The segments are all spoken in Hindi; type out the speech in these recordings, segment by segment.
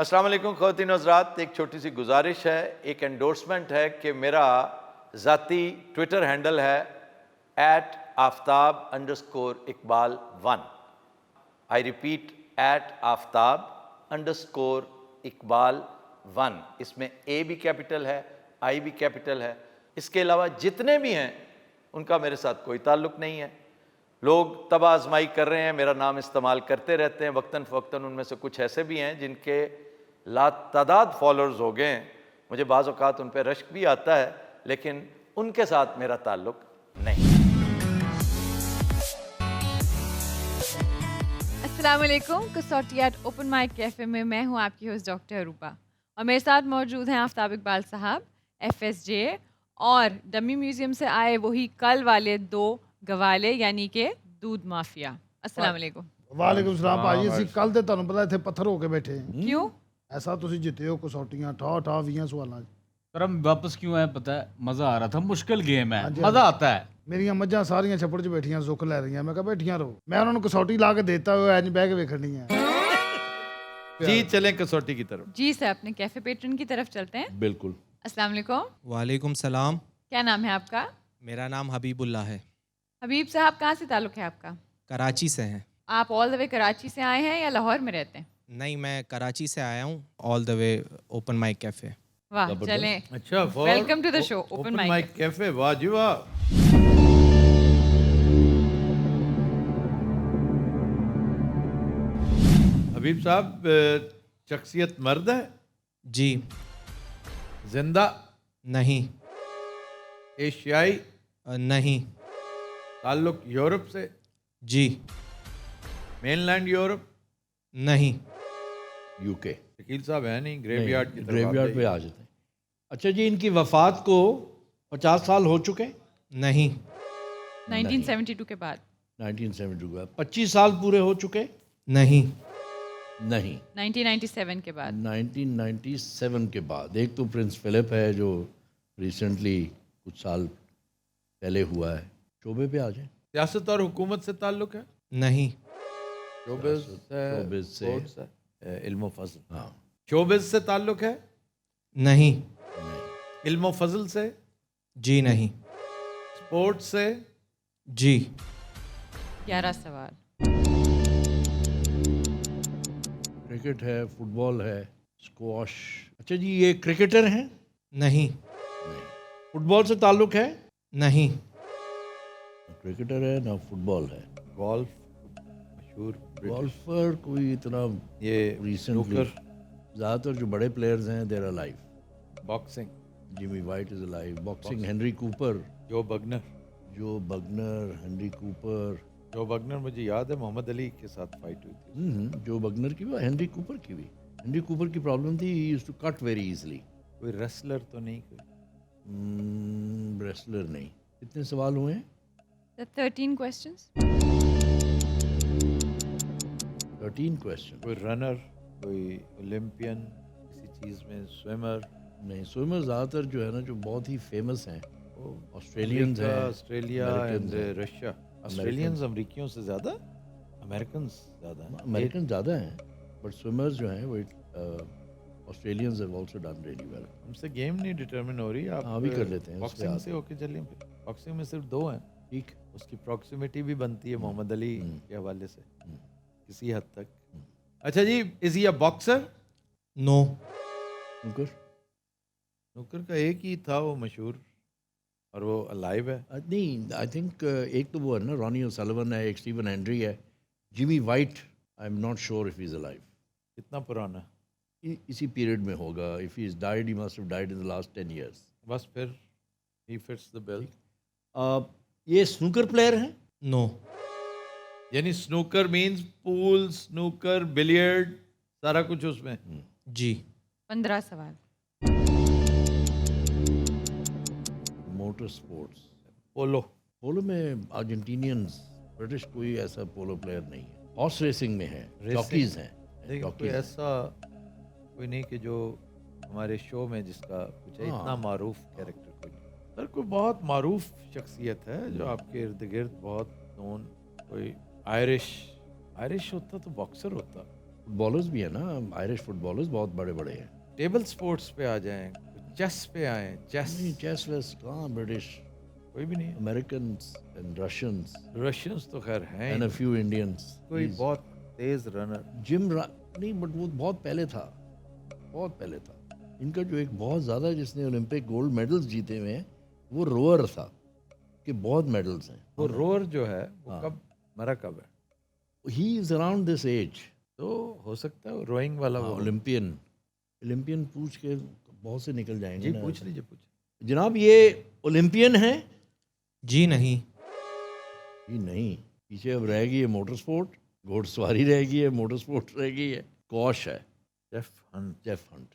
अस्सलाम वालेकुम ख़वातीन हज़रात, एक छोटी सी गुजारिश है, एक एंडोर्समेंट है कि मेरा ज़ाती ट्विटर हैंडल है @आफ्ताब_इकबाल1। I repeat @आफ्ताब_इकबाल1। इसमें ए भी कैपिटल है, आई भी कैपिटल है। इसके अलावा जितने भी हैं उनका मेरे साथ कोई ताल्लुक़ नहीं है। लोग तबाह आजमाई कर रहे हैं, मेरा नाम इस्तेमाल करते रहते हैं वक्तन फ़वक्तन। उनमें से कुछ ऐसे भी हैं जिनके लातादाद फॉलोअर्स हो गए हैं। मुझे बाज़ औक़ात उन पर रश्क भी आता है, लेकिन उनके साथ मेरा ताल्लुक़ नहीं। अस्सलाम वालेकुम। कसौटियात ओपन माइक कैफ़े में मैं हूँ आपकी होस्ट डॉक्टर अरूबा और मेरे साथ मौजूद हैं आफ्ताब इकबाल साहब, FSJ और डमी म्यूज़ियम से आए वही कल वाले 2 गवाले यानी कि दूध माफिया। अस्सलाम वालेकुम। ਵਾਲੇਕੁਮ ਸਲਾਮ ਭਾਜੀ। ਅਸੀਂ ਕੱਲ ਤੇ ਤੁਹਾਨੂੰ ਪਤਾ ਇੱਥੇ ਪੱਥਰ ਹੋ ਕੇ ਬੈਠੇ ਹਾਂ। क्यों? ਐਸਾ ਤੁਸੀਂ ਜਿੱਤੇ ਹੋ ਕਸੌਟੀਆਂ ਠਾ 20 ਸਵਾਲਾਂ 'ਚ। पर हम वापस क्यों आए पता है, मजा आ रहा था। मुश्किल गेम है, हाँ जी, मजा आता है। ਮੇਰੀਆਂ ਮੱਝਾਂ ਸਾਰੀਆਂ ਛੱਪੜ 'ਚ ਬੈਠੀਆਂ ਸੁੱਖ ਲੈ ਰਹੀਆਂ। ਮੈਂ ਕਿਹਾ ਬੈਠੀਆਂ ਰਹੋ, ਮੈਂ ਉਹਨਾਂ ਨੂੰ ਕਸੌਟੀ ਲਾ ਕੇ ਦੇਤਾ ਹੋਇਆ ਇੰਜ ਬਹਿ ਕੇ ਵੇਖਣੀ ਹੈ। जी चलें कसौटी की तरफ। जी सर, अपने कैफ़े पेट्रन की तरफ चलते हैं। बिल्कुल। अस्सलाम वालेकुम। वालेकुम सलाम। क्या नाम है आपका? मेरा नाम हबीबुल्लाह है। हबीब साहब, कहाँ से ताल्लुक़ है आपका? कराची से हैं। आप ऑल द वे कराची से आए हैं या लाहौर में रहते हैं? नहीं, मैं कराची से आया हूँ, all the way open mic cafe. वाह, चलें। अच्छा, welcome to the show open mic cafe. वाह जी वाह। हबीब साहब, शख्सियत मर्द है? जी जिंदा? नहीं। एशियाई? नहीं। ताल्लुक यूरोप से? जी मेनलैंड यूरोप? नहीं। यूके। शकील साहब है नहीं, ग्रेवयार्ड की तरफ ग्रेवयार्ड आप पे आ जाते हैं। अच्छा जी, इनकी वफात को 50 साल हो चुके? नहीं। 1972 के बाद? 1972 का 25 साल पूरे हो चुके? नहीं। नहीं। 1997 के बाद? 1997 के बाद। एक तो प्रिंस फिलिप है जो रिसेंटली कुछ साल पहले हुआ है। शोबे पे आ जाए। सियासत और हुकूमत से ताल्लुक है? नहीं। शोबिज़ शोबिज़ से। स्पोर्ट्स है, इल्म व फज़ल। हाँ। शोबिज़ से ताल्लुक है? नहीं। इल्म व फज़ल से? जी नहीं। स्पोर्ट्स से? जी। 11 सवाल। क्रिकेट है, फुटबॉल है, स्क्वॉश। अच्छा जी, ये क्रिकेटर हैं? नहीं। फुटबॉल से ताल्लुक है? नहीं। क्रिकेटर है ना, फुटबॉल है। गोल्फ मशहूर गोल्फर कोई इतना ये रिसेंटली। स्नूकर? ज़्यादातर जो बड़े प्लेयर्स हैं there alive. Boxing? Jimmy White is alive. Boxing Henry Cooper. Joe Bugner? Joe Bugner, Henry Cooper. Joe Bugner मुझे याद है मोहम्मद अली के साथ फाइट हुई थी। जो बगनर की भी, हेनरी कूपर की भी। हेनरी कूपर की प्रॉब्लम थी, he used to cut very easily. कोई रेसलर तो नहीं? कोई रेसलर नहीं। कितने सवाल हुए हैं? The 13 questions? 13 क्वेश्चन। कोई रनर, कोई ओलंपियन किसी चीज़ में, स्विमर? नहीं, स्विमर ज़्यादातर जो है ना, जो बहुत ही फेमस हैं, ऑस्ट्रेलियंस हैं, ऑस्ट्रेलिया Americans एंड हैं। रशिया। ऑस्ट्रेलियंस अमरीकियों से ज़्यादा, अमेरिकन ज़्यादा हैं। अमेरिकन ज़्यादा हैं, बट स्विमर्स जो हैं वो Australians have also done really well. हमसे गेम नहीं डिटरमिन हो रही। आप हाँ, भी कर लेते हैं, उसके बॉक्सिंग आगे। से होके चलिए। बॉक्सिंग में सिर्फ 2 हैं, ठीक। उसकी प्रॉक्सिमिटी भी बनती है मोहम्मद अली के हवाले से किसी हद तक। अच्छा जी, is he a boxer? No. Snooker? Snooker का एक ही था वो मशहूर, और वो अलाइव है। नहीं, आई थिंक एक तो वो है ना, रॉनी ओसल्लिवन है, एक स्टीवन हेनरी है। Jimmy white, I am not sure if he is alive. कितना पुराना? इसी पीरियड में होगा। If he is died, he must have died in the last 10 years। बस फिर ही फिट्स द बिल। ये स्नूकर प्लेयर हैं? नो। यानी snooker means pool, snooker, billiard, सारा कुछ उसमें। जी। 15 सवाल। Motor sports. पोलो? पोलो में अर्जेंटीनियंस, ब्रिटिश कोई ऐसा पोलो प्लेयर नहीं है। हॉर्स रेसिंग में है, जॉकीज हैं। लेकिन कोई जॉकीज ऐसा कोई नहीं कि जो हमारे शो में जिसका कुछ है, इतना मारूफ कैरेक्टर कोई नहीं। सर कोई बहुत मारूफ शख्सियत है जो आपके इर्द गिर्द बहुत नोन? कोई आयरिश होता तो बॉक्सर होता। फुटबॉलर्स भी है ना, आयरिश फुटबॉलर्स बहुत बड़े बड़े हैं। टेबल स्पोर्ट्स पे आ जाएं, चेस पे आए, चेस नहीं, चेस वेस कहाँ, ब्रिटिश, कोई भी नहीं है। अमेरिकन्स एंड रशियंस रशियंस तो खैर हैं and he a few Indians. कोई बहुत तेज रनर। नहीं, बट वो बहुत पहले था, बहुत पहले था। इनका जो एक बहुत ज़्यादा जिसने ओलंपिक गोल्ड मेडल्स जीते हुए हैं वो रोअर था, कि बहुत मेडल्स हैं। वो रोअर जो है वो कब मरा कब है? He is around this age. तो हो सकता है रोइंग वाला वो हो। ओलंपियन पूछ के बहुत से निकल जाएंगे जी ना। पूछ लीजिए, पूछ। जनाब ये ओलंपियन है? जी नहीं। जी नहीं, पीछे अब रह गई है मोटर स्पोर्ट, घोड़सवारी रह गई है, मोटर स्पोर्ट रह गई है, कॉश है, Jeff Hunt. Jeff Hunt.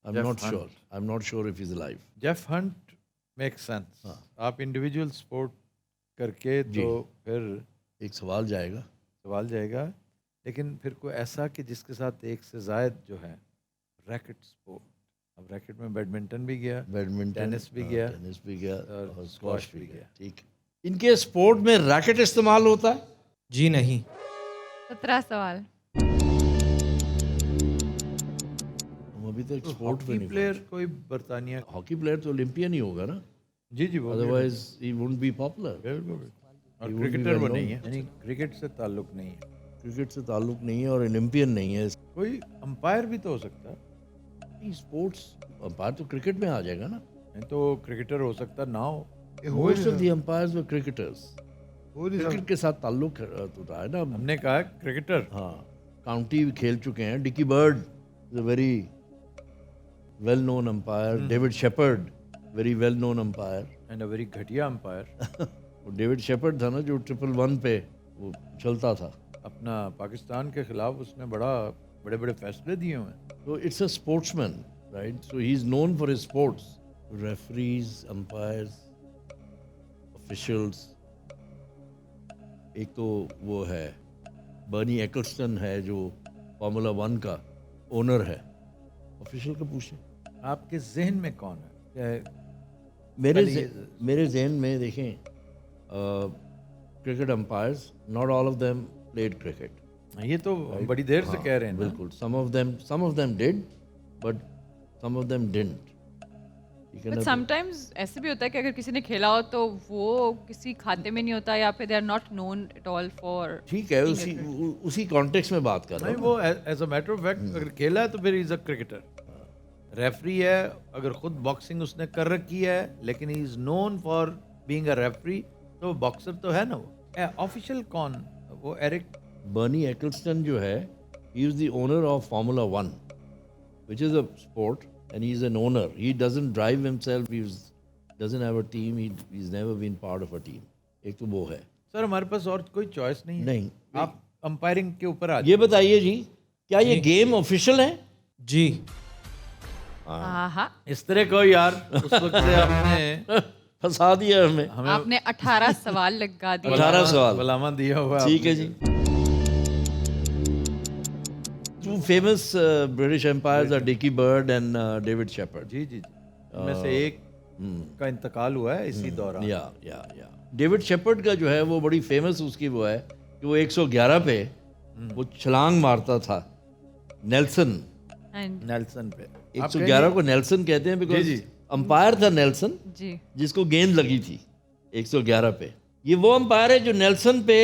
Jeff I am not sure if is alive. Jeff Hunt make sense. हाँ। आप इंडिविजुअल स्पोर्ट करके जी। तो फिर एक सवाल जाएगा। सवाल जाएगा, लेकिन फिर कोई ऐसा कि जिसके साथ एक से जायद जो है रैकेट स्पोर्ट। अब रैकेट में बैडमिंटन भी गया, बैडमिंटन, टेनिस भी गया, टेनिस भी गया और और स्क्वाश स्क्वाश भी भी गया। गया। ठीक है। इनके स्पोर्ट में रैकेट इस्तेमाल होता है? जी नहीं। 17 सवाल। हम अभी तक स्पोर्ट पे हॉकी नहीं प्लेयर कोई बरतानिया। पहुंचे। हॉकी प्लेयर तो ओलंपियन ही होगा ना, जी जी वो भी otherwise he wouldn't be popular. बिल्कुल। और He would be क्रिकेटर वो well नहीं known. है, यानी क्रिकेट से ताल्लुक नहीं है। क्रिकेट से ताल्लुक नहीं है और ओलंपियन नहीं है। कोई अंपायर भी तो हो सकता है। नहीं, स्पोर्ट्स अंपायर तो क्रिकेट में आ जाएगा ना। नहीं तो क्रिकेटर हो सकता ना हो। ये हो मोस्ट ऑफ नहीं द अंपायर्स वर क्रिकेटर्स। हो नहीं क्रिकेट सकता। के साथ ताल्लुक तो रहा है ना। हमने कहा क्रिकेटर। हाँ, काउंटी भी खेल चुके हैं। Dickie Bird is a very well known umpire. David Shepherd very well known umpire. And a very घटिया अंपायर। वो डेविड शेपर्ड था ना जो 111 पे वो चलता था। अपना पाकिस्तान के खिलाफ उसने बड़े बड़े फैसले दिए हुए हैं। तो it's a sportsman, right? So he is known for his sports. Referees, umpires, officials. एक तो वो है बर्नी एक्लस्टन है जो फार्मूला 1 का ओनर है। ऑफिशियल का पूछें। आपके जहन में कौन है? मेरे जहन में देखें, cricket umpires, not all of them played cricket. ये तो बड़ी देर से कह रहे हैं ना। बिल्कुल, some of them did, but some of them didn't. But sometimes ऐसे भी होता है कि अगर किसी ने खेला हो तो वो किसी खाते में नहीं होता या फिर they are not known at all for. ठीक है, उसी कॉन्टेक्स्ट में बात कर रहा नहीं, हूँ। वो as a matter of fact अगर खेला है तो फिर इज अ क्रिकेटर। रेफरी है, अगर खुद बॉक्सिंग उसने कर रखी है लेकिन he is known for being a referee, तो बॉक्सर तो है ना वो। ऑफिशियल कौन? वो एरिक बर्नी एक्लस्टन जो है, he is the owner of Formula 1, which is a sport, and he is an owner. He doesn't drive himself. Doesn't have a team. He's never been part of a team. एक तो वो है। सर हमारे पास और कोई चॉइस नहीं है। नहीं। आप अंपायरिंग के ऊपर आ ये बताइए जी, क्या ये गेम ऑफिशियल है? जी। हाँ, इस तरह को यार उस वक्त से आपने फंसा दिया हमें। आपने 18 सवाल लगा दिए। 18 सवाल। गुलामा दिया हुआ है ठीक है जी। Two famous British empires are Dickie Bird and David Shepherd. जी जी जी। उनमें से एक का इंतकाल हुआ है इसी दौरान। या डेविड शेपर्ड का जो है वो बड़ी फेमस उसकी वो है कि वो 111 पे वो छलांग मारता था नेल्सन। And- नेल्सन पे। 111 को नेल्सन कहते हैं बिकॉज जी। अंपायर था नेल्सन, जी। जिसको गेंद लगी थी 111 पे। ये वो अंपायर है जो नेल्सन पे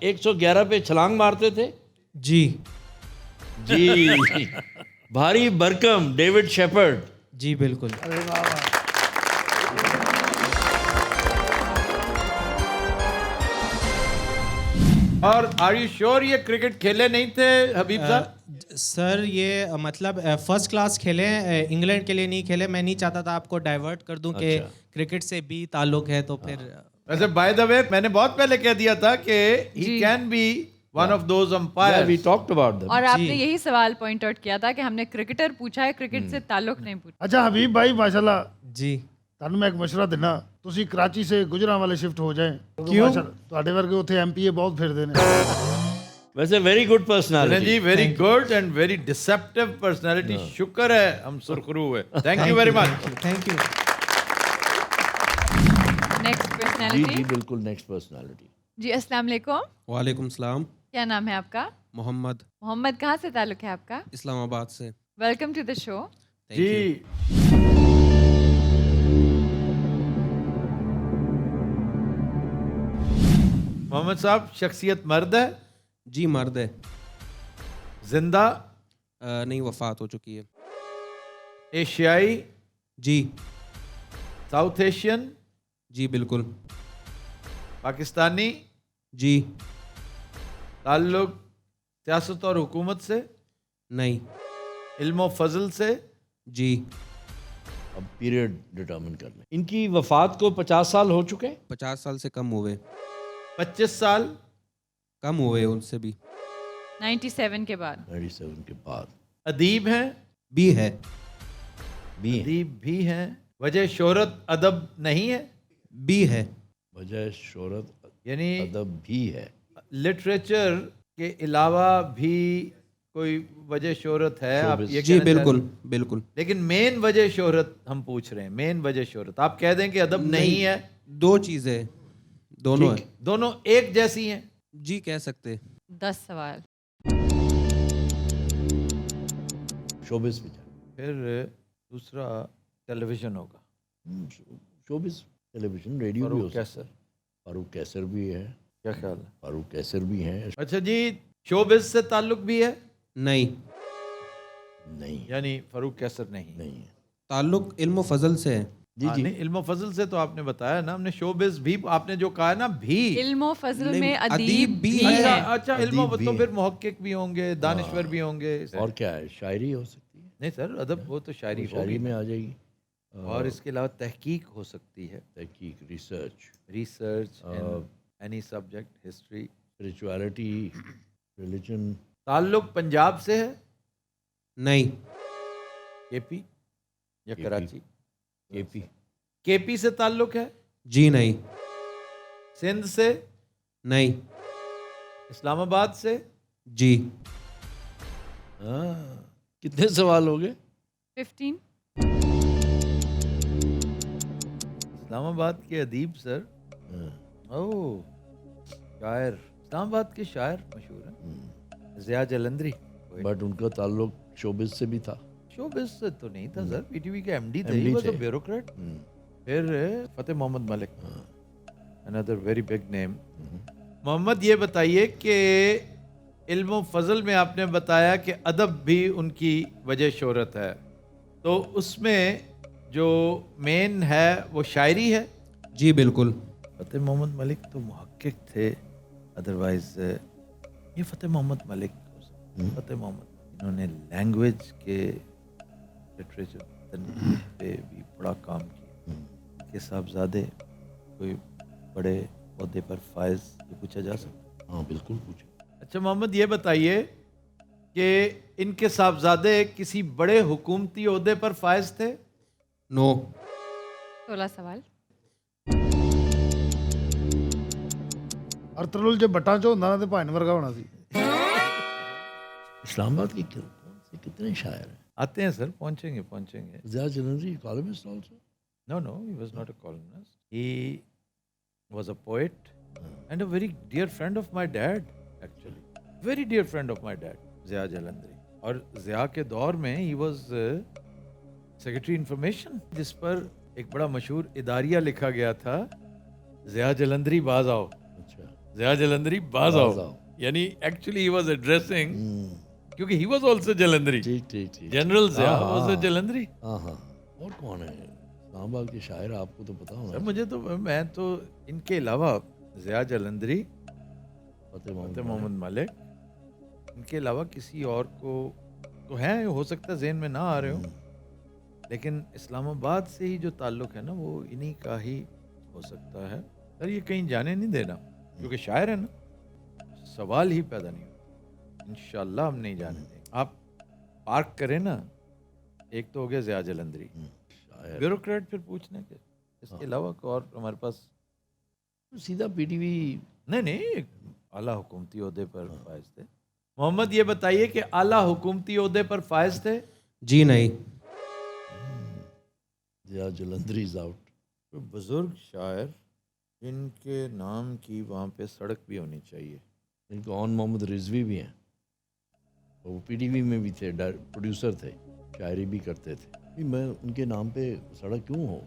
111 पे छलांग मारते थे। जी। जी। भारी भरकम डेविड शेपर्ड। जी बिल्कुल। और आर यू श्योर ये क्रिकेट खेले नहीं थे हबीब साहब? सर ये मतलब फर्स्ट क्लास खेले, इंग्लैंड के लिए नहीं खेले। मैं नहीं चाहता था आपको डाइवर्ट कर दूं कि क्रिकेट से भी ताल्लुक है, तो फिर वैसे बाय द वे मैंने बहुत पहले कह दिया था कि he can be one of those we umpires. Talked about them. और आपने यही सवाल पॉइंट आउट किया था कि हमने क्रिकेटर पूछा है, क्रिकेट से ताल्लुक नहीं पूछा। अच्छा हबीब भाई माशाल्लाह, जी। ਤੁਹਾਨੂੰ ਮੈਂ ਇੱਕ ਮਸ਼ਵਰਾ ਦਿੰਦਾ, ਤੁਸੀਂ ਕਰਾਚੀ ਸੇ ਗੁਜਰਾਂਵਾਲੇ ਸ਼ਿਫਟ ਹੋ ਜਾਏ। ਕਿਉਂ? ਤੁਹਾਡੇ ਵਰਗੇ ਉੱਥੇ ਐਮਪੀਏ ਬਹੁਤ ਫਿਰਦੇ ਨੇ। वैसे वेरी गुड जी personality. Very good and very deceptive personality. शुक्र है हम सुरखरू हुए। Thank you very much. Thank you. Next जी पर्सनालिटी। जी बिल्कुल, नेक्स्ट पर्सनालिटी। जी अस्सलाम वालेकुम। वालेकुम सलाम। क्या नाम है आपका? मोहम्मद, मोहम्मद कहाँ से ताल्लुक है आपका? इस्लामाबाद से। Welcome to the show. Thank you. जी मोहम्मद साहब, शख्सियत मर्द है, जी मर्द है। जिंदा, नहीं, वफात हो चुकी है। एशियाई, जी साउथ एशियन, जी बिल्कुल। पाकिस्तानी, जी ताल्लुक सियासत और हुकूमत से, नहीं। इल्म फजल से, जी अब पीरियड डिटर्मिन कर लें। इनकी वफात को 50 साल हो चुके हैं। 50 साल से कम हुए, 25 साल, कम हुए उनसे भी। 97 के बाद। 97 के बाद अदीब हैं, भी है। भी हैं। अदीब भी हैं, वजह शोहरत अदब नहीं है, भी है। वजह शोहरत यानी अदब भी है। लिटरेचर के अलावा भी कोई वजह शोहरत है, आप शोबिस। ये जी कहना चाह रहे बिल्कुल हैं? बिल्कुल। लेकिन मेन वजह शोहरत हम पूछ रहे हैं, मेन वजह शोहरत आप कह दें कि अदब नहीं है, दो चीज़ें, दोनों ठीक, है। दोनों एक जैसी हैं। जी कह सकते। 10 सवाल। शोबिस में जाए। फिर दूसरा टेलीविजन होगा, शोबिस टेलीविजन रेडियो भी हो फारूक सकता कैसर, है। फारूक कैसर भी है। क्या ख्याल है? फारूक कैसर भी हैं। अच्छा जी, शोबिस से ताल्लुक भी है, नहीं, नहीं यानी फारूक कैसर नहीं, नहीं है। ताल्लुक इल्म फजल से है। जी हाँ, जी नहीं, इल्म फजल से तो आपने बताया ना, हमने शोबिस भी, आपने जो कहा है ना भी, इल्म फजल नहीं, में अदीब अदीब भी भी है। अच्छा है। अच्छा, अदीब इल्म भी तो है। फिर मुहक्किक भी होंगे, दानिश्वर भी होंगे, और क्या है, शायरी हो सकती है। नहीं सर, अदब वो तो शायरी वो शायरी होगी में ना। आ जाएगी। और इसके अलावा तहकीक हो सकती है, तहकीक, research, research in any subject, history. Spirituality, religion. ताल्लुक पंजाब से है, नहीं, केपी या केपी। कराची? केपी। केपी से ताल्लुक है, जी नहीं, सिंध से, नहीं, इस्लामाबाद से, जी हाँ, कितने सवाल हो गए? 15। इस्लामाबाद के अदीब सर, हाँ, ओह शायर, इस्लामाबाद के शायर मशहूर हैं, ज़िया जलंधरी। बट उनका ताल्लुक शोबिस से भी था। शोबिस से तो नहीं था सर, पीटीवी के एमडी थे, MD ही वाज अ थे। ब्यूरोक्रेट। हम्म, फिर Fateh Mohammad Malik, another very big name. हम्म। मोहम्मद, ये बताइए कि इल्म फजल में आपने बताया कि अदब भी उनकी वजह शोहरत है, तो उसमें जो मेन है वो शायरी है। जी बिल्कुल। फतेह मोहम्मद मलिक तो मुहक्किक थे, अदरवाइज ये फतेह मोहम्मद मलिक, फतेह मोहम्मद, इन्होंने लैंग्वेज के लिटरेचर तनकीद पे भी बड़ा काम किया। इनके साहबजादे कोई बड़े ओहदे पर फायज, ये पूछा जा सकता? हाँ बिल्कुल पूछे। अच्छा मोहम्मद, ये बताइए कि इनके साहबजादे किसी बड़े हुकूमती ओहदे पर फायज थे? नो। 16 सवाल। ਅਰਤਰੁਲ ਜੇ ਬੱਟਾਂ 'ਚ ਹੁੰਦਾ ਨਾ ਤੇ ਭਾਣ ਵਰਗਾ ਹੋਣਾ ਸੀ। इस्लामाबाद के कौन से कितने शायर हैं? आते हैं सर, पहुंचेंगे पहुंचेंगे। Zia Jalandhari columnist also. No, no, he was not a columnist. He was a poet and a very dear friend of my dad, actually. Very dear friend of my dad, Zia Jalandhari. और ज़िया के दौर में he was सेक्रेटरी इंफॉर्मेशन, जिस पर एक बड़ा मशहूर इदारिया लिखा गया था, ज़िया जलंधरी बाज आओ, अच्छा। ज़िया जलंधरी बाज बाज आओ। आओ। यानी एक्चुअली he was addressing, क्योंकि he was also जलंधरी, ठीक ठीक ठीक। जनरल ज़िया हाँ, was a हाँ। जलंधरी। हाँ हाँ। और कौन है इस्लामाबाद के शायर, आपको तो पता होना। सर मुझे तो, मैं तो इनके अलावा ज़िया जलंधरी, फतेह फतेह मोहम्मद मलिक, इनके अलावा किसी और को तो है, हो सकता है ज़हन में ना आ रहे हो, लेकिन इस्लामाबाद से ही जो ताल्लुक़ है ना वो इन्हीं का ही हो सकता है। सर ये कहीं जाने नहीं देना, क्योंकि शायर है ना, सवाल ही पैदा नहीं होता। इंशाल्लाह हम नहीं जाने देंगे। आप पार्क करें ना, एक तो हो गया ज़िया जलंधरी, शायर। ब्यूरोक्रेट फिर पूछने के, इसके अलावा कोई और हमारे पास सीधा पीटीवी। नहीं नहीं, आला हुकूमती ओहदे पर फायज थे। मोहम्मद, ये बताइए कि आला हुकूमती ओहदे पर फायज थे? जी नहीं। Zia Jalandhari is out. तो बुजुर्ग शायर, इनके नाम की वहाँ पे सड़क भी होनी चाहिए। इनको ऑन मोहम्मद रिजवी भी हैं। वो पीटीवी में भी थे, प्रोड्यूसर थे, शायरी भी करते थे। नहीं, मैं उनके नाम पे सड़क क्यों हो?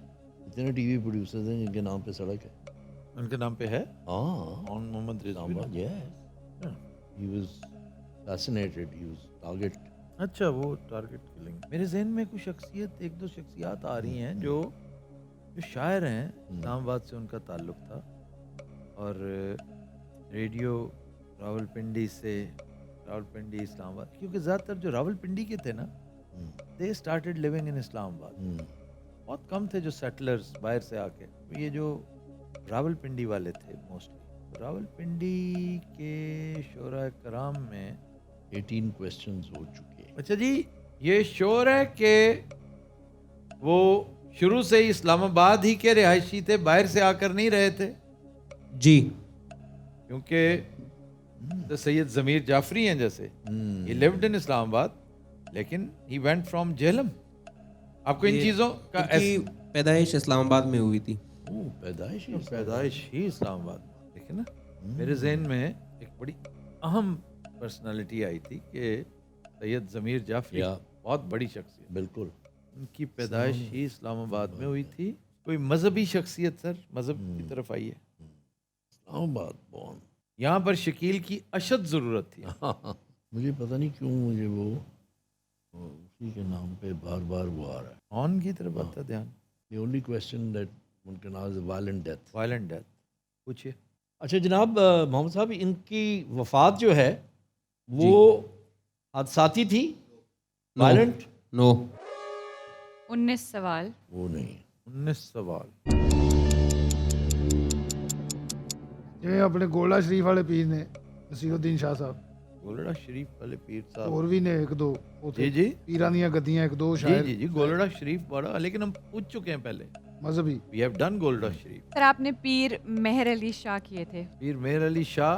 इतने टीवी प्रोड्यूसर्स हैं जिनके नाम पे सड़क है। उनके नाम पे है हाँ, on Mohammad Rizvi. Islamabad, yes. He was assassinated, he was target. अच्छा, वो टारगेट किलिंग। मेरे जहन में कुछ शख्सियत, एक दो शख्सियात आ रही हैं जो शायर हैं, इस्लामाबाद से उनका ताल्लुक था, और रेडियो रावलपिंडी से, रावलपिंडी इस्लामाबाद, क्योंकि ज़्यादातर जो रावलपिंडी के थे ना, they started living in Islamabad. बहुत कम थे जो सेटलर्स बाहर से आके, ये जो रावलपिंडी वाले थे मोस्टली। रावलपिंडी के शोरा कराम में 18 क्वेश्चंस हो चुके हैं। अच्छा जी, ये शोर है कि वो शुरू से ही इस्लामाबाद ही के रिहायशी थे, बाहर से आकर नहीं रहे थे? जी। क्योंकि तो सैयद ज़मीर जाफरी हैं जैसे, ही लिव्ड इन इस्लामाबाद, लेकिन ही वेंट फ्रॉम जेहलम। आपको इन चीज़ों का इनकी पैदाइश इस्लामाबाद में हुई थी। ओह, पैदाइश ही पैदाइश ही इस्लामाबाद। देखिए ना, मेरे जहन में एक बड़ी अहम पर्सनालिटी आई थी कि सैयद ज़मीर जाफरी, या। बहुत बड़ी शख्सियत, बिल्कुल। उनकी पैदाइश ही इस्लामाबाद में हुई थी। कोई मजहबी शख्सियत सर, मजहब की तरफ आई है? इस्लामाबाद बॉर्न। यहाँ पर शकील की अशद ज़रूरत थी। मुझे पता नहीं क्यों मुझे वो उसी के नाम पे बार बार वो आ रहा है। ऑन की तरफ आता ध्यान। The only question that one can ask is violent death. Violent death. पूछिए। अच्छा जनाब, मोहम्मद साहब, इनकी वफात जो है वो हादसाती थी, वायलेंट? नो। 19 सवाल। वो नहीं। 19 सवाल। ਜਿਵੇਂ ਆਪਣੇ ਗੋਲਾ ਸ਼ਰੀਫ ਵਾਲੇ ਪੀਰ ਨੇ ਨਸੀਰੁद्दीन शाह ਸਾਹਿਬ, गोलड़ा शरीफ वाले पीर साहब। ਹੋਰ ਵੀ ਨੇ ਇੱਕ ਦੋ जी ਉਥੇ जी ਪੀਰਾਂ ਦੀਆਂ ਗੱਦੀਆਂ, ਇੱਕ ਦੋ जी ਸ਼ਾਇਰ जी जी, गोलड़ा शरीफ बड़ा, लेकिन हम पूछ चुके हैं पहले। ਮਜ਼ਹਬੀ। We have done Golra Sharif. Sir आपने पीर मेहर अली शाह किए थे। पीर मेहर अली शाह,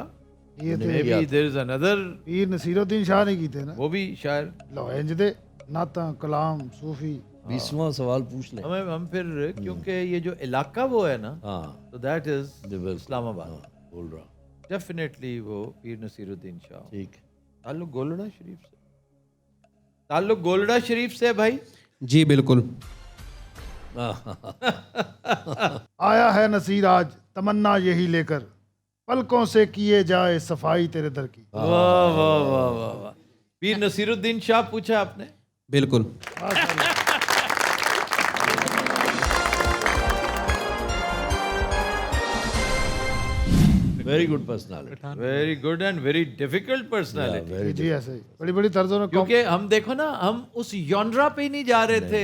ਇਹ नहीं, ਤੇ maybe there is another, ਪੀਰ ਨਸੀਰੁद्दीन शाह ਨੇ ਕੀਤੇ ਨਾ, वो भी शायर। ਲਓ ਇੰਜ ਦੇ ਨਾਤਾਂ ਕਲਾਮ सूफी। 20वां सवाल पूछ लें। हम फिर, क्योंकि ये जो इलाका वो है ना, हाँ, तो दैट इज बिल्कुल। इस्लामाबाद। हाँ, बोल रहा। डेफिनेटली वो पीर नसीरुद्दीन शाह। ठीक। ताल्लुक गोलड़ा शरीफ से, ताल्लुक गोलड़ा शरीफ से भाई। जी बिल्कुल। आया है नसीर आज तमन्ना यही लेकर, पलकों से किए जाए सफाई तेरे दर की। वाह वाह वाह वाह वाह। पीर नसीरुद्दीन शाह पूछा आपने? बिल्कुल। Very good personality. Very good and very difficult personality. Very जी ऐसे ही बड़ी बड़ी तर्जों में क्योंकि हम देखो ना, हम उस यॉनरा पे ही नहीं जा रहे थे।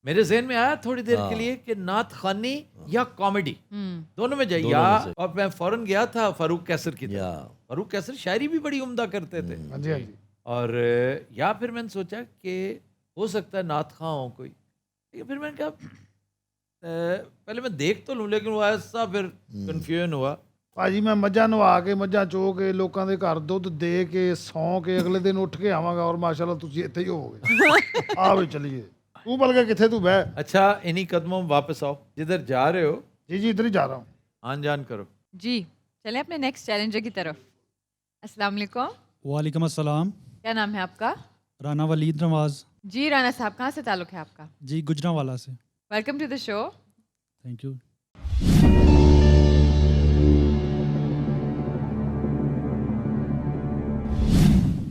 मेरे जहन में आया थोड़ी देर के लिए कि नात खानी या कॉमेडी, दोनों में जाइए। दोनों या में से। और मैं फौरन गया था फारूक कैसर की या। तरफ। फारूक कैसर शायरी भी बड़ी उम्दा करते थे। हाँ जी हाँ जी। और या फिर मैंने सोचा कि हो सकता है नात खां हो कोई, लेकिन फिर मैंने कहा पहले मैं देख तो लूँ, लेकिन वो ऐसा फिर कन्फ्यूजन हुआ। ਭਾਜੀ ਮੈਂ ਮੱਝਾਂ ਨਵਾ ਕੇ, ਮੱਝਾਂ ਚੋ ਕੇ, ਲੋਕਾਂ ਦੇ ਘਰ ਦੁੱਧ ਦੇ ਕੇ, ਸੌਂ ਕੇ ਅਗਲੇ ਦਿਨ ਉੱਠ ਕੇ ਆਵਾਂਗਾ, ਔਰ ਮਾਸ਼ਾਅੱਲਾ ਤੁਸੀਂ ਇੱਥੇ ਹੀ ਹੋਵੋਗੇ। ਆ ਵੀ ਚਲੀਏ। ਤੂੰ ਬਲਕਿ ਕਿੱਥੇ तू ਬਹਿ। अच्छा, इन्हीं कदमों में वापस आओ, जिधर जा रहे हो जी जी इधर ही जा रहा हूँ। आन जान करो। जी चले अपने नेक्स्ट चैलेंजर की तरफ। अस्सलाम वालेकुम। वालेकुम अस्सलाम। क्या नाम है आपका? राना वलीद नवाज। जी राना साहब, कहाँ से ताल्लुक है आपका? जी गुजरांवाला से। Welcome to the show. Thank you.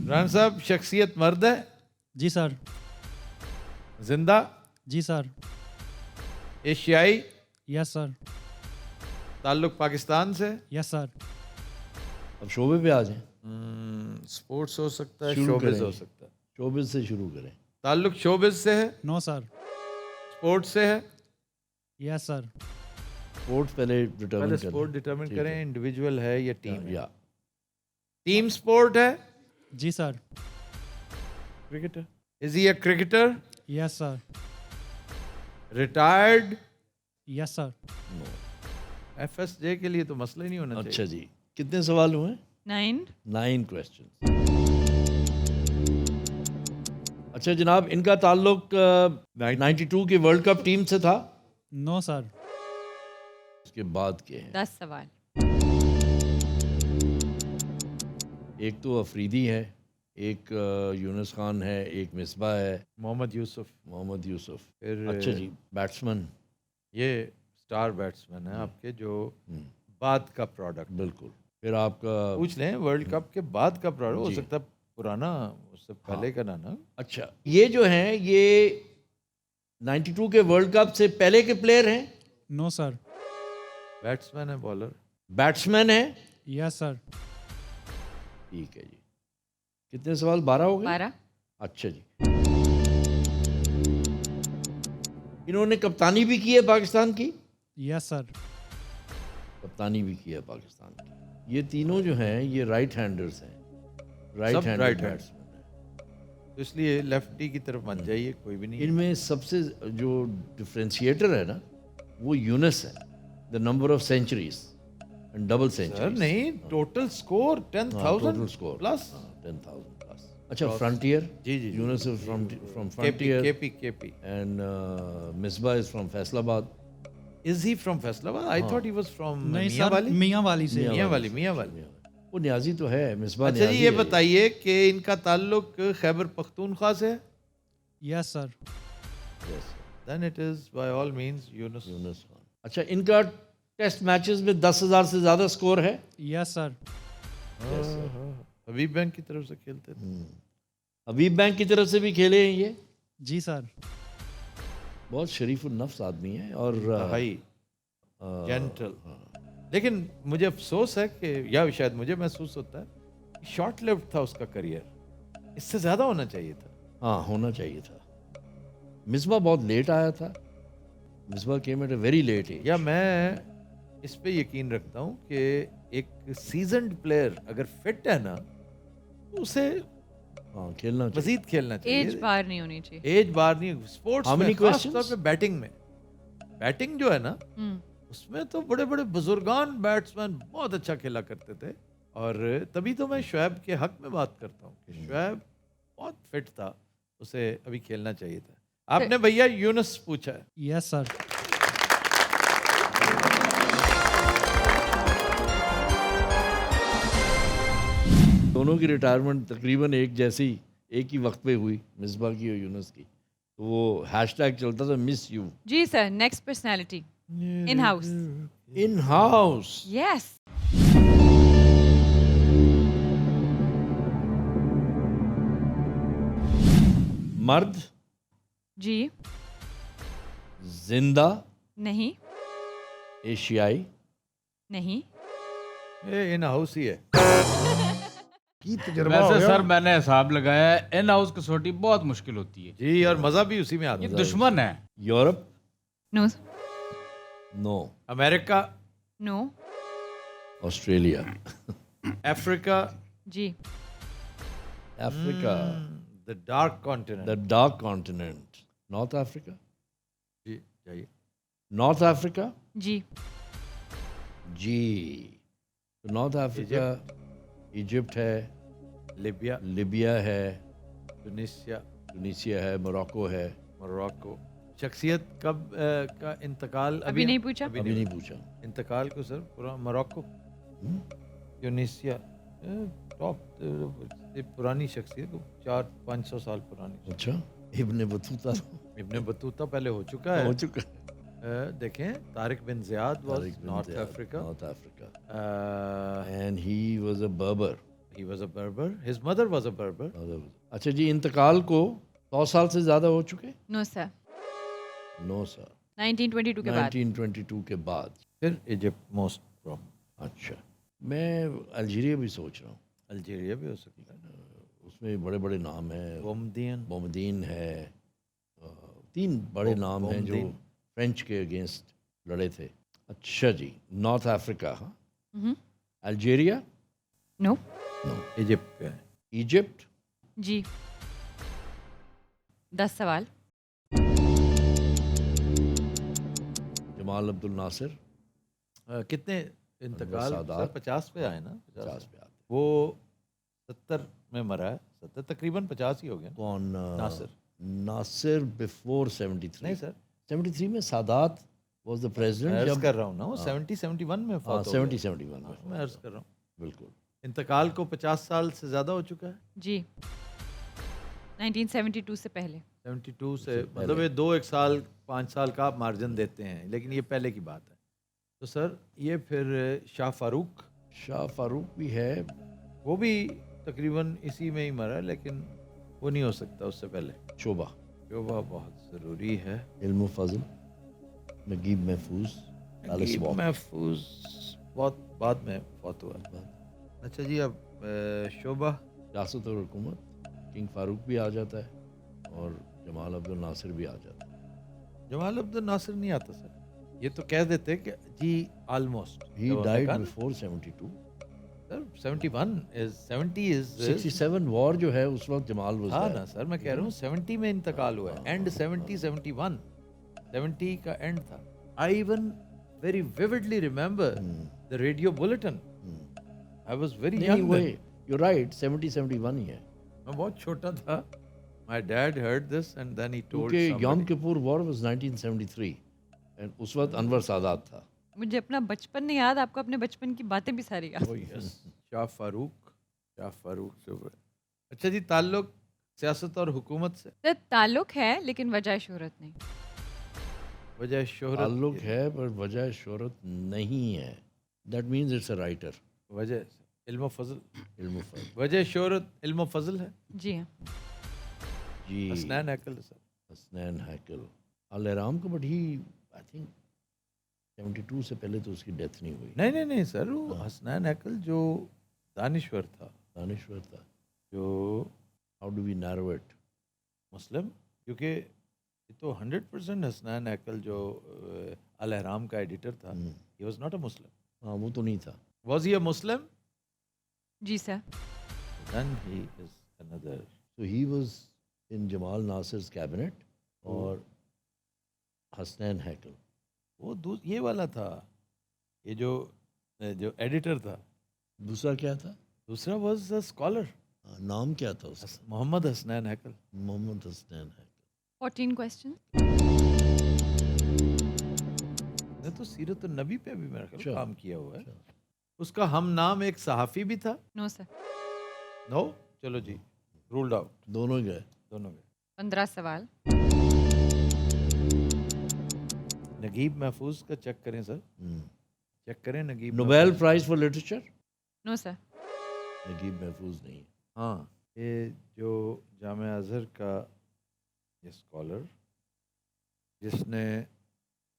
Rana साहब, शख्सियत मर्द है? जी सर। जिंदा? जी सर। एशियाई? Yes sir. ताल्लुक पाकिस्तान से? Yes sir. अब शोबे पे आ जाएं। स्पोर्ट्स हो सकता है, शुरू शोबिज करेंगे। हो सकता है। शोबिज से शुरू करें। ताल्लुक शोबिज से है? No sir. स्पोर्ट्स से है? Yes sir. स्पोर्ट्स पहले डिटरमिन पहले करें। स्पोर्ट डिटरमिन ठीक करें, है। इंडिविजुअल है या टीम है? या। टीम स्पोर्ट है? जी sir. Cricketer? Is he a cricketer? Yes sir. Retired? Yes sir. FSJ के लिए तो मसला ही नहीं होना चाहिए। अच्छा जी, कितने सवाल हुए? 9। 9 क्वेश्चन। अच्छा जनाब, इनका ताल्लुक 92 की वर्ल्ड कप टीम से था? No sir. उसके बाद के हैं। 10 सवाल। एक तो अफरीदी है, एक यूनुस खान है, एक मिसबा है, मोहम्मद यूसुफ, मोहम्मद यूसुफ। फिर अच्छा जी, बैट्समैन। ये स्टार बैट्समैन है आपके, जो बाद का प्रोडक्ट। बिल्कुल। फिर आपका पूछ लें वर्ल्ड कप के बाद का प्रोडक्ट, हो जी। सकता है पुराना, उससे पहले का ना। अच्छा, ये जो हैं ये 92 के वर्ल्ड कप से पहले के प्लेयर हैं, नो सर। बैट्समैन है, बॉलर। बैट्समैन है। Yes sir. ठीक है जी। कितने सवाल? 12 हो गए। 12। अच्छा जी। इन्होंने कप्तानी भी की है पाकिस्तान की? Yes sir. कप्तानी भी की है पाकिस्तान की। ये तीनों जो हैं ये राइट हैंडर्स हैं, राइट सब हैंडर right hand। बैट्समैन हैं। तो इसलिए लेफ्टी की तरफ मत जाइए, कोई भी नहीं है। इनमें सबसे जो डिफरेंशिएटर है ना, वो यूनस है, the number of centuries and double sir centuries. नहीं, total score 10,000 total score plus. 10,000 plus. अच्छा, फ्रंटियर। जी जी, Younis is from KP frontier KP KP. And Misbah is from Faisalabad. Is he from Faisalabad? I thought he was from नहीं मियां सर, वाली। मियाँ वाली से। मियां वाली। वो न्याजी तो है, मिसबा अच्छा जी, न्याजी ये है। बताइए कि इनका ताल्लुक खैबर पख्तूनख्वा से है? Yes sir. Yes, then it is by all means Younis. Younis Khan. अच्छा, इनका टेस्ट मैचेस में 10,000 से ज़्यादा स्कोर है। Yes sir. हबीब बैंक की तरफ से खेलते थे। हबीब बैंक की तरफ से भी खेले हैं ये। जी सर। बहुत शरीफ नफ्स आदमी है और हाई जेंटल। लेकिन मुझे अफसोस है कि, या शायद मुझे महसूस होता है, शॉर्ट लिव्ड था उसका करियर, इससे ज्यादा होना चाहिए था। हाँ, होना चाहिए था। मिसबा बहुत लेट आया था। Misbah came at a very late age. या मैं इस पे यकीन रखता हूँ कि एक सीजन्ड प्लेयर अगर फिट है ना, तो उसे हाँ, खेलना चाहिए। मजीद खेलना चाहिए। एज बार नहीं होनी चाहिए। एज बार नहीं, स्पोर्ट्स How में many खास questions? तौर पे बैटिंग में। बैटिंग जो है ना, उसमें तो बड़े बड़े बुजुर्गान बैट्समैन बहुत अच्छा खेला करते थे। और तभी तो मैं शुएब के हक में बात करता हूँ कि शुएब बहुत फिट था, उसे अभी खेलना चाहिए था। आपने भैया यूनुस पूछा है। Yes sir. दोनों की रिटायरमेंट तकरीबन एक ही वक्त पे हुई, मिसबा की और यूनुस की। तो वो हैशटैग चलता था, मिस यू। जी sir, next personality in house. In house. Yes. मर्द, जी। जिंदा, नहीं। एशियाई। नहीं। ये इन हाउस ही है। की तजर्बा हो वैसे गया। सर मैंने हिसाब लगाया है, इन हाउस कसौटी बहुत मुश्किल होती है। जी, और मजा भी उसी में आता ये है। दुश्मन है। Europe. No. No. America, no. Australia. Africa, जी। Africa. The dark continent. The dark continent. North Africa. जी जाइए। North Africa. जी। जी। तो नॉर्थ अफ्रीका, इजिप्ट है, लिबिया, लिबिया है, ट्यूनीशिया, ट्यूनीशिया है, मोरक्को है। मोरक्को। शख्सियत कब का इंतकाल? अभी नहीं पूछा। अभी नहीं पूछा। इंतकाल को सर पूरा मोरक्को, ट्यूनीशिया, टॉप पुरानी शख्सियत, 400-500 साल पुरानी। अच्छा, इब्ने बतूता इब्ने बतूता पहले हो चुका है। हो चुका है। देखें, Tariq bin Ziyad was Tariq bin North Ziyad, Africa, North Africa, and he was a Berber. He was a बर्बर, हिज मदर वाज अ बर्बर। अच्छा जी, इंतकाल को 100 साल से ज़्यादा हो चुके? No sir. No sir. 1922 के बाद। 1922 के बाद। फिर इजिप्ट मोस्ट प्रॉब्लम। अच्छा, मैं अल्जीरिया भी सोच रहा हूँ। अल्जीरिया भी हो सकता है। उसमें बड़े बड़े नाम हैं। बोमदीन, बोमदीन है, 3 बड़े नाम हैं जो बोमदीन। फ्रेंच के अगेंस्ट लड़े थे। अच्छा जी, नॉर्थ अफ्रीका। हाँ, अल्जीरिया। नो। इजिप्ट पे है। इजिप्ट। जी। 10 सवाल। जमाल अब्दुल नासिर। कितने इंतकाल? सादात। 50 पे आए ना? 50 पे आते। वो 70 में मरा है। 70 तकरीबन 50 ही हो गया। कौन? नासिर। नासिर बिफोर 73। नहीं सर, 73 में सादात वाज द मैं प्रेसिडेंट। अर्ज कर रहा हूँ ना, वो 70-71 में हाँ, फौत हो 70 गए। 71 में। मैं अर्ज कर रहा हूँ। बिल्कुल। इंतकाल को 50 साल से ज़्यादा हो चुका है। जी 1972 से पहले। 72 से मतलब ये 2 एक साल 5 साल का आप मार्जिन देते हैं, लेकिन ये पहले की बात है। तो सर ये फिर शाह फारूक, शाह फारूक भी है, वो भी तकरीबन इसी में ही मरा, लेकिन वो नहीं हो सकता उससे पहले। शोभा, शोभा बहुत ज़रूरी है। इल्म फजल, नगीब महफूज, एलिस नगीब वॉक। महफूज बहुत बाद में फौत हुआ। अच्छा जी, अब शोभा, सियासत और हुकूमत, किंग फारूक भी आ जाता है और जमाल अब्दुल नासिर भी आ जाता है। जमाल अब्दुल नासिर नहीं आता सर, ये तो कह देते कि जी almost. He died before 72। Sir 71 is 70 is 67 war जो है उस वक्त जमाल वाज हाँ देयर। ना सर, मैं कह रहा हूँ 70 में इंतकाल हुआ है, एंड 70 71 70 का एंड था। I even very vividly remember the radio bulletin. I was very नहीं यंग, वही, यू राइट, 70 71 ही है, मैं बहुत छोटा था। My dad heard this and then he told क्योंकि Yom Kippur war was 1973 and उस वक्त अनवर सादात था। मुझे अपना बचपन नहीं याद, आपको अपने बचपन की बातें भी सारी याद। Oh yes, शाह फारूक से हुआ। अच्छा जी, ताल्लुक सियासत और हुकूमत से, सर ताल्लुक है लेकिन वजह शोहरत नहीं। वजह शोहरत ताल्लुक है पर वजह शोहरत नहीं है। That means it's a writer. वजह इल्म फजल, इल्म फजल वजह शोहरत इल्म फजल है। जी हाँ। जी, हसनैन हैकल सर, हसनैन हैकल अल-इराम को, बट ही आई थिंक 72 से पहले तो उसकी डेथ नहीं हुई। नहीं सर, वो हसनैन हैकल जो दानिश्वर था, दानिश्वर था। जो how do we narrow it? Muslim, क्योंकि ये तो 100% हसनैन हैकल जो अल-अहराम का एडिटर था, ही वाज नॉट अ मुस्लिम। हाँ, वो तो नहीं था। Was he a Muslim? जी sir. Then he is another. So he was in Jamal Nasir's cabinet और हसनैन हैकल। वो ये वाला था, ये जो एडिटर था। दूसरा क्या था? दूसरा वाज अ स्कॉलर, नाम क्या था उसका? मोहम्मद हसनैन हैकल। मोहम्मद हसनैन हैकल। 14 क्वेश्चन। ने तो सीरत नबी पे भी मेरा ख्याल अच्छा। काम किया हुआ है। उसका हम नाम एक सहाफ़ी भी था। No sir. नो, चलो जी, रूल्ड आउट, दोनों गए। दोनों गए। 15 सवाल। नगीब महफूज का चेक करें सर, चेक करें Naguib Nobel Mahfouz. Prize for literature? No sir. Naguib Mahfouz नहीं। हाँ, ये जो जामिया अज़हर का ये स्कॉलर जिसने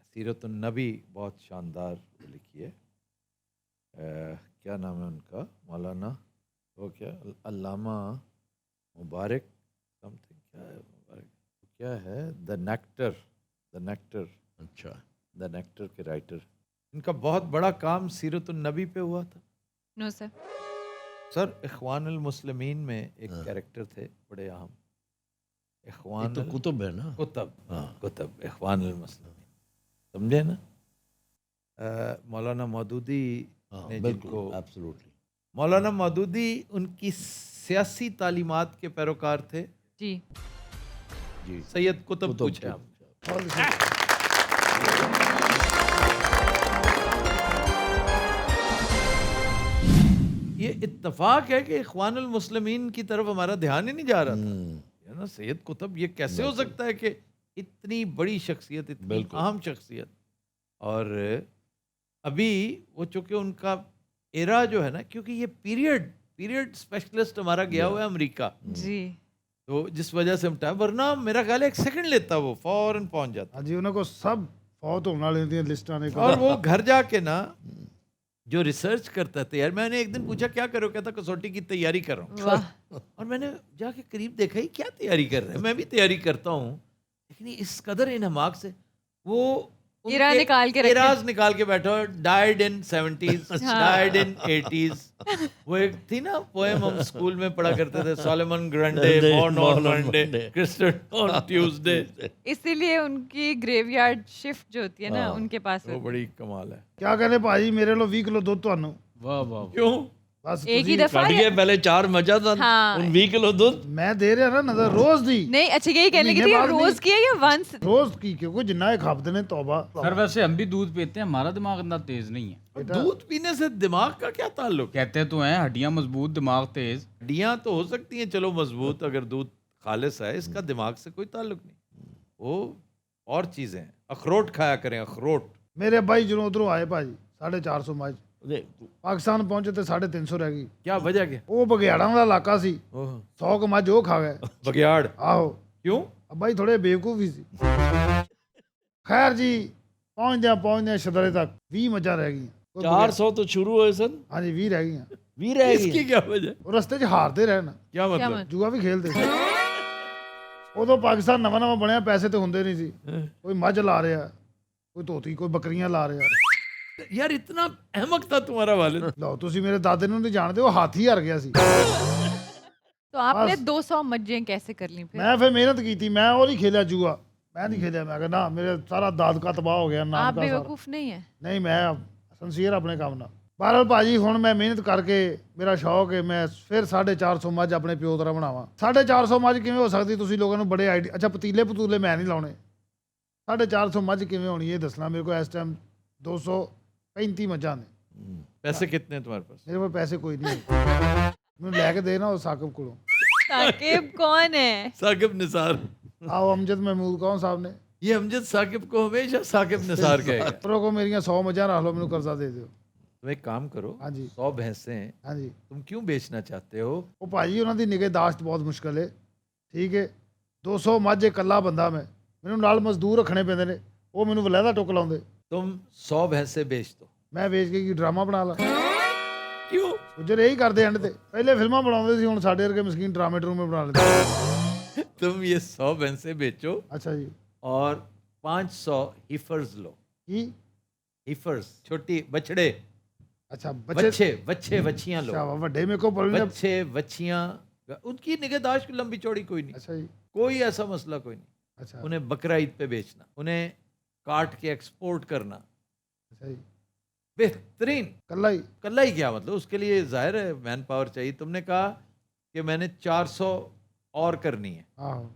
सीरत नबी बहुत शानदार लिखी है, क्या नाम है उनका? मौलाना, वो क्या, अल्लामा मुबारक समथिंग, क्या है मुबारक, क्या है, द नेक्टर। अच्छा, द नेक्टर के राइटर। इनका बहुत बड़ा काम सीरत नबी पे हुआ था। No sir. सर इख्वानुल मुस्लिमीन में एक कैरेक्टर थे बड़े अहम, ये इख्वान तो कुतुब है ना? कुतब, हाँ। कुतब इख्वानुल मुस्लिमीन, समझे ना? मौलाना मौदूदी हाँ, ने बिल्कुल, जिनको, एब्सोल्युटली। मौलाना मौदूदी उनकी सियासी तालीमात के पैरोकार थे। जी। जी, सैयद कुतुब कुतुब पूछे आप। ये इत्तफाक है कि इख्वानुल मुस्लिमीन की तरफ हमारा ध्यान ही नहीं जा रहा था, है ना? सैयद कुतुब, ये कैसे हो सकता है कि इतनी बड़ी शख्सियत, इतनी बिल्कुल। अहम शख्सियत, और अभी वो चूंकि उनका एरा जो है ना, क्योंकि ये पीरियड स्पेशलिस्ट हमारा गया हुआ है अमेरिका, जी। तो जिस वजह से हम टाइम, वरना मेरा ख्याल है 1 सेकंड लेता, वो फौरन पहुंच जाता। ਹਾਂਜੀ ਉਹਨਾਂ ਕੋ ਸਭ ਫੌਤ ਹੋਣ ਵਾਲੇ ਦੀਆਂ ਲਿਸਟਾਂ ਨੇ और वो घर जाके ना जो रिसर्च करता था यार, मैंने एक दिन पूछा क्या करो, कहता कसौटी की तैयारी कर रहा हूँ। वाह। और मैंने जाके करीब देखा ही क्या तैयारी कर रहे हैं, मैं भी तैयारी करता हूँ, लेकिन इस कदर इनहमाक से वो इरा निकाल के रखे। इराज निकाल के बैठा, died in 70s, died in 80s। वो एक थी ना पोएम, हम स्कूल में पढ़ा करते थे, Solomon Grundy born on Monday, christened on Tuesday. इसीलिए उनकी ग्रेवयार्ड शिफ्ट जो होती है ना, उनके पास वो होती है। बड़ी कमाल है। ਕਿਆ ਕਹਿੰਦੇ ਭਾਜੀ ਮੇਰੇ ਲੋ 20 ਕਿਲੋ ਦੁੱਧ ਤੁਹਾਨੂੰ वाह वाह। क्यों? ਬਸ एक ही ਤੁਸੀਂ दफा ਕੱਢ या- ਗਿਆ ਪਹਿਲੇ 4 ਮੱਝਾਂ ਦਾ हाँ। ਹੁਣ 20 ਕਿਲੋ ਦੁੱਧ ਮੈਂ ਦੇ ਰਿਹਾ ਨਾ ਨਜ਼ਰ रोज ਦੀ नहीं अच्छा यही कहने लगी थी महीने बाद रोज नहीं। की है या वंस रोज की क्योंकि जिन्ना ये खापते ने तौबा सर वैसे हम भी दूध पीते हैं हमारा दिमाग इतना तेज नहीं है दूध पीने से दिमाग का क्या ताल्लुक है? कहते तो हैं हड्डियां मजबूत दिमाग तेज। हड्डियां तो हो सकती हैं चलो मजबूत, अगर दूध खालिस है, इसका दिमाग से कोई ताल्लुक नहीं। वो और चीजें हैं। अखरोट खाया करें, अखरोट। ਮੇਰੇ ਬਾਈ ਜਦੋਂ ਉਧਰੋਂ ਆਏ ਭਾਜੀ 450 ਮੱਝ ਉਹਦੇ ਪਾਕਿਸਤਾਨ ਪਹੁੰਚੇ ਤੇ 350 ਰਹਿ ਗਈ क्या वजह क्या? ਉਹ ਬਗਿਆੜਾਂ ਦਾ ਇਲਾਕਾ ਸੀ ओह, 100 ਕੁ ਮੱਝ ਉਹ ਖਾ ਗਏ बगियाड़ ਆਹੋ क्यों? ਬਾਈ ਥੋੜੇ ਬੇਵਕੂਫ ਵੀ ਸੀ ਖੈਰ ਜੀ ਪਹੁੰਚਦਿਆਂ ਸ਼ਦਰੇ ਤੱਕ 20 ਮੱਝਾਂ ਰਹਿ ਗਈਆਂ ਉਹ ਬਗਿਆੜ- 400 ਤੋਂ ਸ਼ੁਰੂ ਹੋਏ ਸਨ ਹਾਂਜੀ 20 ਰਹਿ ਗਈਆਂ 20 ਰਹਿ इसकी ਗਏ क्या वजह? ਉਹ ਰਸਤੇ 'ਚ ਹਾਰਦੇ ਰਹੇ ਨਾ क्या क्या मतलब? मत ਜੂਆ ਵੀ ਖੇਲਦੇ ਸੀ ਉਦੋਂ ਪਾਕਿਸਤਾਨ ਨਵਾਂ ਨਵਾਂ ਬਣਿਆ, ਪੈਸੇ ਤੇ ਹੁੰਦੇ ਨਹੀਂ ਸੀ। ਕੋਈ ਮੱਝ ਲਾ ਰਿਹਾ, ਕੋਈ ਧੋਤੀ, ਕੋਈ ਬੱਕਰੀਆਂ ਲਾ ਰਿਹਾ। यार इतना अहमक था तुम्हारा वालिद। ਲਓ ਤੁਸੀਂ ਮੇਰੇ ਦਾਦੇ ਨੂੰ ਨਹੀਂ ਜਾਣਦੇ, ਉਹ ਹਾਥੀ ਹਾਰ ਗਿਆ ਸੀ। तो आपने बस। 200 मज्जें कैसे कर ली फिर? ਮੈਂ ਫਿਰ ਮਿਹਨਤ ਕੀਤੀ, ਮੈਂ ਉਹ ਨਹੀਂ ਖੇਲਿਆ ਜੂਆ, ਮੈਂ ਨਹੀਂ ਖੇਲਿਆ। ਮੈਂ ਕਿਹਾ ਨਾ, ਮੇਰੇ ਸਾਰਾ ਦਾਦਕਾ ਤਬਾਹ ਹੋ ਗਿਆ, आप ਨਾਮ ਦਾ ਸਾਰਾ। बेवकूफ नहीं है। ਨਹੀਂ, ਮੈਂ ਸੰਸੀਅਰ ਆਪਣੇ ਕੰਮ ਨਾਲ। ਬਹਰਹਾਲ ਭਾਜੀ ਹੁਣ ਮੈਂ ਮਿਹਨਤ ਕਰਕੇ, ਮੇਰਾ ਸ਼ੌਕ ਹੈ ਮੈਂ ਫਿਰ 450 ਮੱਝ ਆਪਣੇ ਪਿਓ ਤਰ੍ਹਾਂ ਬਣਾਵਾਂ। 450 ਮੱਝ ਕਿਵੇਂ ਹੋ ਸਕਦੀ? ਤੁਸੀਂ ਲੋਕਾਂ ਨੂੰ ਬੜੇ ਆਈਡੀਆ। ਅੱਛਾ ਪਤੂਲੇ ਮੈਂ ਨਹੀਂ ਲਾਉਣੇ। 450 ਮੱਝ ਕਿਵੇਂ ਹੋਣੀ ਇਹ ਦੱਸਣਾ ਮੇਰੇ ਕੋਲ। ਇਸ ਟਾਈਮ 235 ਮੱਝਾਂ ਨੇ। पैसे कितने हैं तुम्हारे पास? ਮੇਰੇ ਕੋਲ ਪੈਸੇ ਕੋਈ ਨਹੀਂ ਹੈ। ਮੈਨੂੰ ਲੈ ਕੇ ਦੇ ਨਾ ਉਹ ਸਾਕਿਬ ਕੋਲੋਂ। साकिब कौन है? साकिब निसार। ਆਓ ਅਮਜਦ ਮਹਿਮੂਦ ਕੌਣ ਸਾਹਿਬ ਨੇ। ये अमजद साकिब को हमेशा साकिब निसार कहेगा। ਪਰੋ ਕੋ ਮੇਰੀਆਂ 100 ਮੱਝਾਂ ਰੱਖ ਲਓ, ਮੈਨੂੰ ਕਰਜ਼ਾ ਦੇ ਦਿਓ। तुम एक काम करो, हाँ जी। 100 भैंसें ਹਾਂਜੀ तुम क्यों बेचना चाहते हो? ਉਹ ਭਾਜੀ ਉਹਨਾਂ ਦੀ ਨਿਗਹਦਾਸ਼ਤ ਬਹੁਤ ਮੁਸ਼ਕਲ ਹੈ। ਠੀਕ ਹੈ 200 ਮੱਝ ਇਕੱਲਾ ਬੰਦਾ ਮੈਂ, ਮੈਨੂੰ ਨਾਲ ਮਜ਼ਦੂਰ ਰੱਖਣੇ ਪੈਂਦੇ ਨੇ, ਉਹ ਮੈਨੂੰ ਵਲੈਦਾ ਟੁੱਕ ਲਾਉਂਦੇ। तुम 100 भैंसें बेच दो। ਮੈਂ ਵੇਚ ਕੇ ਕੀ ਡਰਾਮਾ ਬਣਾ ਲਾ। क्यों? ਗੁੱਜਰ ਇਹੀ ਕਰਦੇ ਐਂਡ ਤੇ। ਪਹਿਲੇ ਫਿਲਮਾਂ ਬਣਾਉਂਦੇ ਸੀ, ਹੁਣ ਸਾਡੇ ਵਰਗੇ ਮਸਕੀਨ ਡਰਾਮੇ ਬਣਾ ਲੈਂਦੇ। तुम ये 100 भैंसें बेचो ਅੱਛਾ ਜੀ। और 500 हीफर्स लो। ਕੀ? हीफर्स छोटी बछड़े, ਅੱਛਾ ਬੱਚੇ। बच्चे बच्चे बच्चियां लो। ਅੱਛਾ ਵੱਡੇ ਮੇਰੇ ਕੋਲ ਬੋਲਣੇ। बच्चे बच्चियां, उनकी निगहदाश्त लंबी चौड़ी कोई नहीं, ਅੱਛਾ ਜੀ। कोई ऐसा मसला कोई नहीं। ਅੱਛਾ उन्हें बकरा ईद पे बेचना, उन्हें काट के एक्सपोर्ट करना, ਅੱਛਾ ਜੀ। बेहतरीन। ਕੱਲਾ ਹੀ? कल्ला ही क्या मतलब, उसके लिए जाहिर है मैन पावर चाहिए। तुमने कहा कि मैंने 400 और करनी है, ਆਹੋ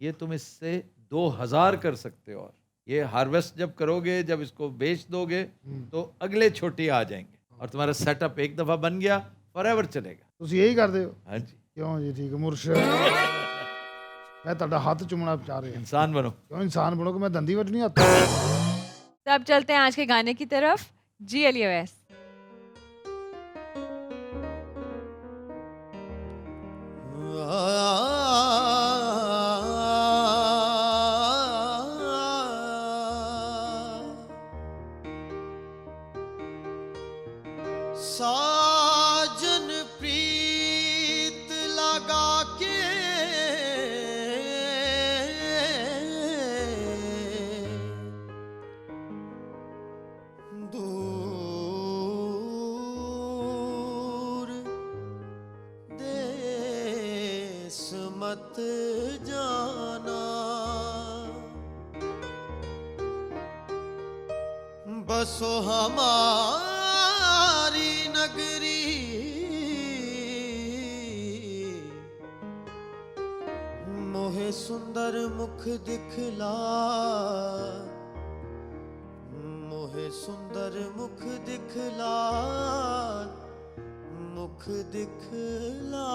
ये तुम इससे 2000 कर सकते हो। और ये हार्वेस्ट जब करोगे, जब इसको बेच दोगे तो अगले छोटी आ जाएंगे और तुम्हारा सेटअप एक दफ़ा बन गया, फॉरएवर चलेगा। ਤੁਸੀਂ ਇਹੀ ਕਰਦੇ ਹੋ? हाँ जी, ਕਿਉਂ ਜੀ? ਠੀਕ ਹੈ ਮੁਰਸ਼ਦ। ਮੈਂ ਤੁਹਾਡਾ ਹੱਥ ਚੁੰਮਣਾ ਚਾਹ ਰਿਹਾ। इंसान बनो। क्यों इंसान बनो कि मैं दंदी वटनी हूँ? तो अब चलते हैं आज के गाने की तरफ। जी अली अवैस। साजन प्रीत लगा के दूर देश मत जाना, बसो हमारी नगरी मोहे सुंदर मुख दिखला, मोहे सुंदर मुख दिखला, मुख दिखला।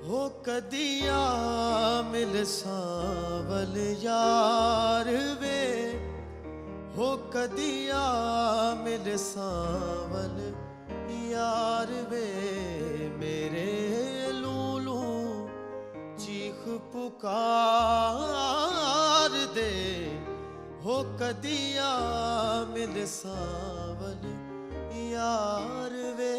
हो कदिया मिल सावल यार वे, हो कदिया मिल सावल यार वे, मेरे लूलू चीख पुकार दे, हो कदिया मिल सावल यार वे।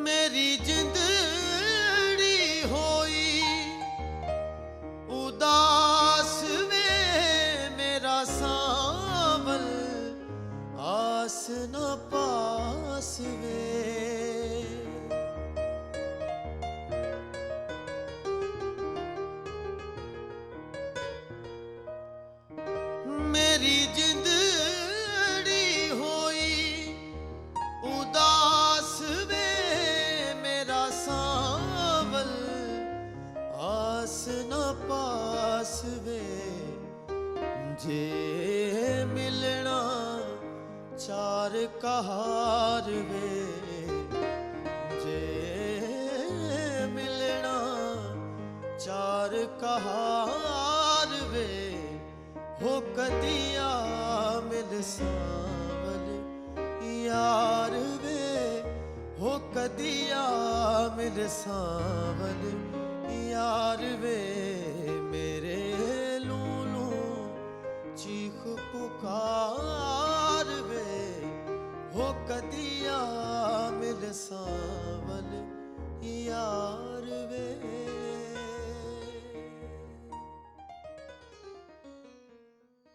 मेरी जिंदड़ी होई उदास वे, मेरा यार वे जे मिलना चार कहार वे हो कदिया मिल सावल यार वे हो कदिया मिल सावल यार वे मेरे लूलू चीख पुकार वे हो कदिया मिल सावल